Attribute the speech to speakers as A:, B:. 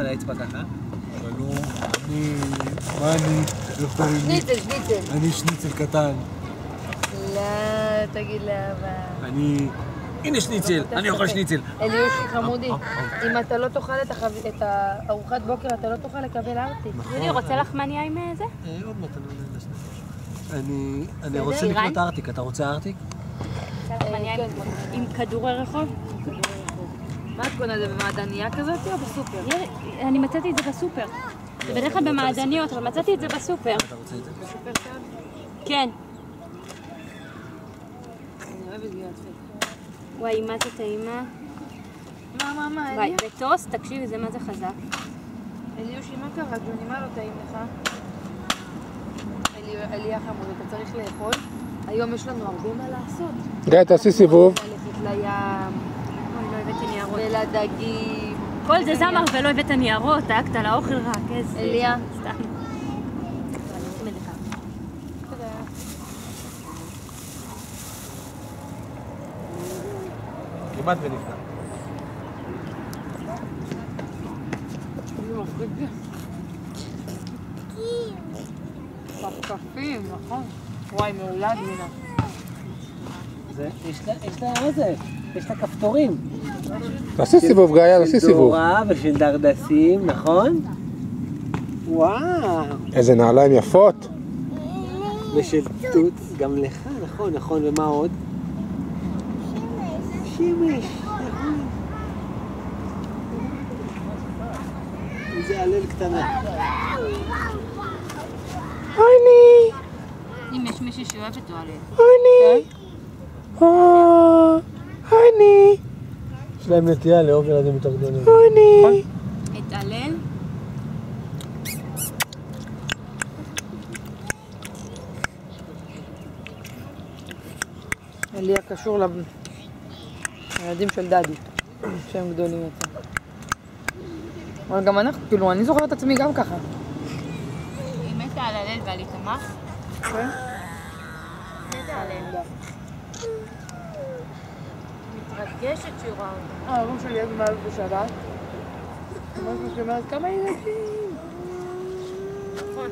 A: על האצבע ככה?
B: אבל נו, מה אני?
C: שניצל.
B: אני שניצל קטן.
C: לא, תגיד לאבא.
A: הנה שניצל, אני אוכל שניצל.
C: אליושי חמודי, אם אתה לא תאכל את הארוחת בוקר, אתה לא תוכל לקבל ארטיק.
D: יולי, רוצה לחמניה עם זה?
A: עוד מעט אני רוצה לקנות ארטיק, אתה רוצה ארטיק?
D: לחמניה עם כדורי רחוב?
C: מה את קונה את זה במעדניה כזאת או בסופר?
D: אני מצאתי את זה בסופר. זה בדרך כלל במעדניות, אבל מצאתי את זה בסופר.
A: אתה רוצה את זה?
C: בסופר שם?
D: כן.
C: אני אוהבת גביעת פטה.
D: וואי, מה זה טעימה?
C: מה,
D: וואי,
C: אליה?
D: בטוסט, תקשיבי, זה מה זה חזק.
C: אליושי, מה קרה? ג'וני, מה לא טעים לך? אליה חמוד, אתה צריך לאכול. היום יש לנו הרבה מה לעשות.
B: גיא, תעשי סיבוב.
C: ללכת לים,
D: אוי, לא הבאתי ניירות.
C: ולדגים.
D: כל זה זמר ולא הבאת ניירות, דאגת לאוכל רק, איזה...
C: אליה.
D: סתם.
A: כמעט ונפגע.
C: כפכפים, נכון. וואי, מעולה גבינה.
A: יש לה מה זה? יש לה כפתורים.
B: תעשי סיבוב, גיא, תעשי סיבוב.
A: של דורה ושל דרדסים, נכון? וואו.
B: איזה נעליים יפות.
A: ושל תות, גם לך, נכון, ומה עוד? שמש, נכון. איזה הלל קטנה.
B: הוני,
C: אם יש מישהי שאוהבת או עליהם.
B: הוני. הוני,
A: יש להם נטייה לאהוב ילדים יותר גדולים.
B: הוני.
D: התעלל?
C: אליה קשור לילדים של דדי, שהם גדולים יותר. אבל גם אנחנו, כאילו, אני זוכרת את עצמי גם ככה.
D: היא מתה על הלל ועל איתמך?
C: כן?
D: מתה על הלל. מתרגשת שהיא רואה אותה.
C: ההורים שלי אז מעל בשבת. ממש שאומרת, כמה ילדים?
D: נכון.